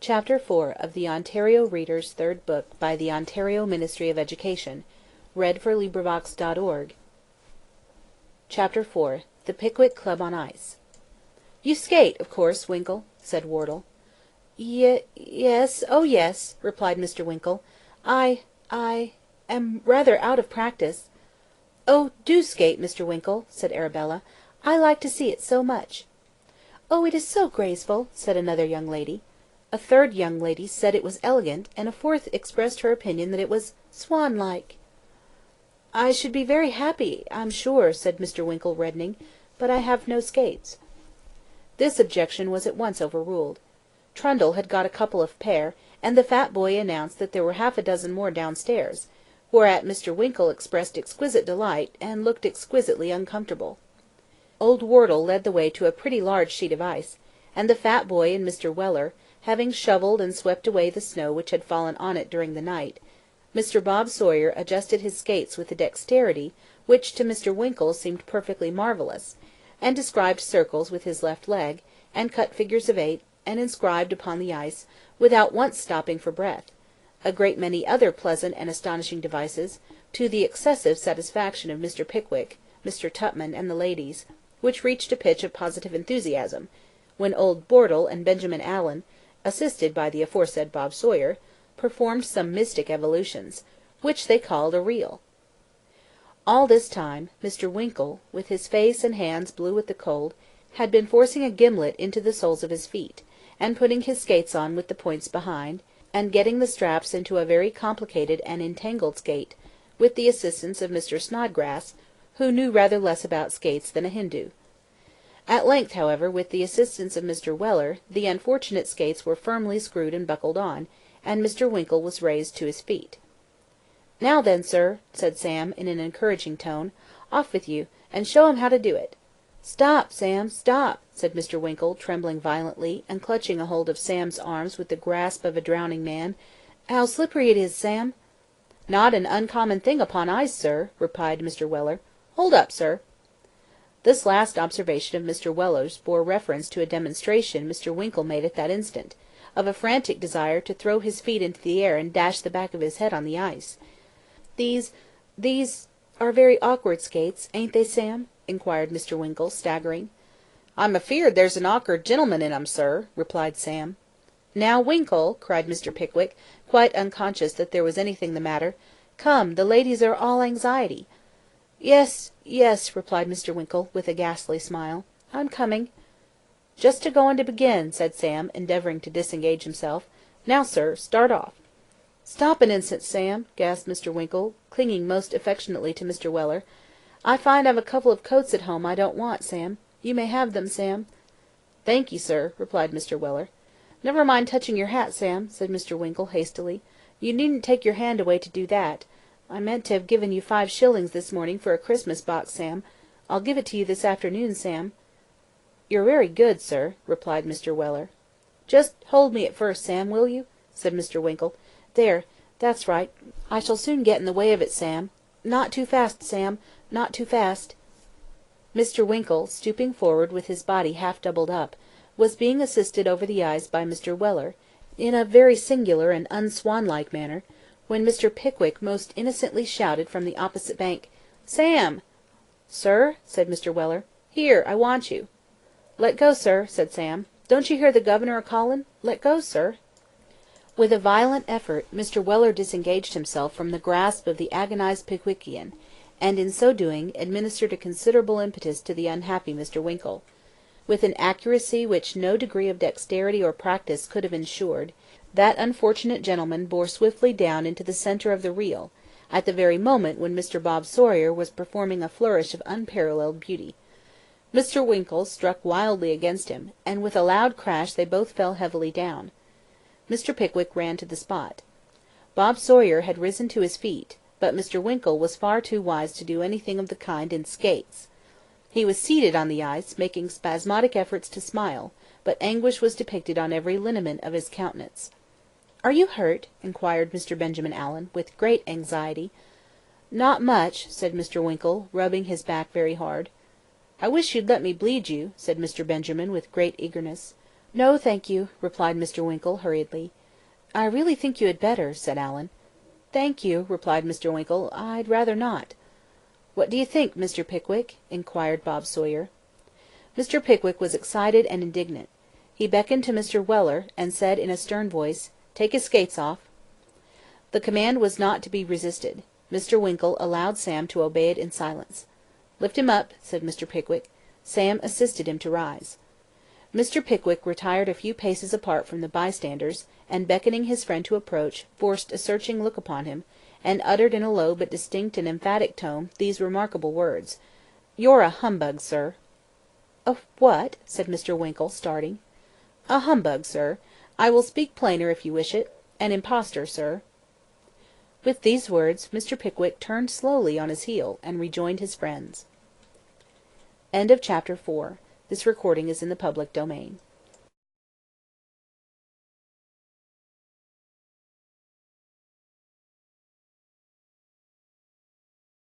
Chapter 4 of the Ontario Reader's Third Book by the Ontario Ministry of Education. LibriVox.org. Chapter 4 The Pickwick Club on Ice. "You skate, of course, Winkle," said Wardle. Yes, oh yes," replied Mr. Winkle. I am rather out of practice." "Oh, do skate, Mr. Winkle," said Arabella. "I like to see it so much." "Oh, it is so graceful," said another young lady. A third young lady said it was elegant, and a fourth expressed her opinion that it was swan-like. "I should be very happy, I'm sure," said Mr. Winkle, reddening, "but I have no skates." This objection was at once overruled. Trundle had got a couple of pair, and the fat boy announced that there were half a dozen more downstairs, whereat Mr. Winkle expressed exquisite delight, and looked exquisitely uncomfortable. Old Wardle led the way to a pretty large sheet of ice, and the fat boy and Mr. Weller, having shovelled and swept away the snow which had fallen on it during the night, Mr. Bob Sawyer adjusted his skates with a dexterity which to Mr. Winkle seemed perfectly marvellous, and described circles with his left leg, and cut figures of 8, and inscribed upon the ice, without once stopping for breath, a great many other pleasant and astonishing devices, to the excessive satisfaction of Mr. Pickwick, Mr. Tupman, and the ladies, which reached a pitch of positive enthusiasm, when old Wardle and Benjamin Allen, assisted by the aforesaid Bob Sawyer, performed some mystic evolutions, which they called a reel. All this time, Mr. Winkle, with his face and hands blue with the cold, had been forcing a gimlet into the soles of his feet, and putting his skates on with the points behind, and getting the straps into a very complicated and entangled skate, with the assistance of Mr. Snodgrass, who knew rather less about skates than a Hindoo. At length, however, with the assistance of Mr. Weller, the unfortunate skates were firmly screwed and buckled on, and Mr. Winkle was raised to his feet. "Now then, sir," said Sam, in an encouraging tone, "off with you, and show 'em how to do it." "Stop, Sam, stop," said Mr. Winkle, trembling violently, and clutching a hold of Sam's arms with the grasp of a drowning man. "How slippery it is, Sam!" "Not an uncommon thing upon ice, sir," replied Mr. Weller. "Hold up, sir." This last observation of Mr. Weller's bore reference to a demonstration Mr. Winkle made at that instant, of a frantic desire to throw his feet into the air and dash the back of his head on the ice. These are very awkward skates, ain't they, Sam?" inquired Mr. Winkle, staggering. "I'm afeard there's an awk'ard gentleman in 'em, sir," replied Sam. "Now, Winkle," cried Mr. Pickwick, quite unconscious that there was anything the matter, "come, the ladies are all anxiety." "Yes, yes," replied Mr. Winkle, with a ghastly smile. "I'm coming." "Just a-goin' to begin," said Sam, endeavouring to disengage himself. "Now, sir, start off." "Stop an instant, Sam," gasped Mr. Winkle, clinging most affectionately to Mr. Weller. "I find I've a couple of coats at home I don't want, Sam. You may have them, Sam." "Thank'ee, sir," replied Mr. Weller. "Never mind touching your hat, Sam," said Mr. Winkle, hastily. "You needn't take your hand away to do that. I meant to have given you 5 shillings this morning for a Christmas box, Sam. I'll give it to you this afternoon, Sam." "You're very good, sir," replied Mr. Weller. "Just hold me at first, Sam, will you?" said Mr. Winkle. "There, that's right. I shall soon get in the way of it, Sam. Not too fast, Sam, not too fast." Mr. Winkle, stooping forward with his body half doubled up, was being assisted over the ice by Mr. Weller, in a very singular and unswanlike manner, when Mr. Pickwick most innocently shouted from the opposite bank, "Sam!" "Sir?" said Mr. Weller. "Here, I want you." "Let go, sir," said Sam. "Don't you hear the governor a-callin'? Let go, sir." With a violent effort, Mr. Weller disengaged himself from the grasp of the agonized Pickwickian, and in so doing administered a considerable impetus to the unhappy Mr. Winkle. With an accuracy which no degree of dexterity or practice could have ensured, that unfortunate gentleman bore swiftly down into the centre of the reel, at the very moment when Mr. Bob Sawyer was performing a flourish of unparalleled beauty. Mr. Winkle struck wildly against him, and with a loud crash they both fell heavily down. Mr. Pickwick ran to the spot. Bob Sawyer had risen to his feet, but Mr. Winkle was far too wise to do anything of the kind in skates. He was seated on the ice, making spasmodic efforts to smile, but anguish was depicted on every lineament of his countenance. "Are you hurt?" inquired Mr. Benjamin Allen, with great anxiety. "Not much," said Mr. Winkle, rubbing his back very hard. "I wish you'd let me bleed you," said Mr. Benjamin, with great eagerness. "No, thank you," replied Mr. Winkle, hurriedly. "I really think you had better," said Allan. "Thank you," replied Mr. Winkle, "I'd rather not." "What do you think, Mr. Pickwick?" inquired Bob Sawyer. Mr. Pickwick was excited and indignant. He beckoned to Mr. Weller, and said in a stern voice, "Take his skates off." The command was not to be resisted. Mr. Winkle allowed Sam to obey it in silence. "Lift him up," said Mr. Pickwick. Sam assisted him to rise. Mr. Pickwick retired a few paces apart from the bystanders, and, beckoning his friend to approach, forced a searching look upon him, and uttered in a low but distinct and emphatic tone these remarkable words: "You're a humbug, sir." "A what?" said Mr. Winkle, starting. "A humbug, sir. I will speak plainer if you wish it. An impostor, sir." With these words, Mr. Pickwick turned slowly on his heel, and rejoined his friends. Chapter 5. This recording is in the public domain.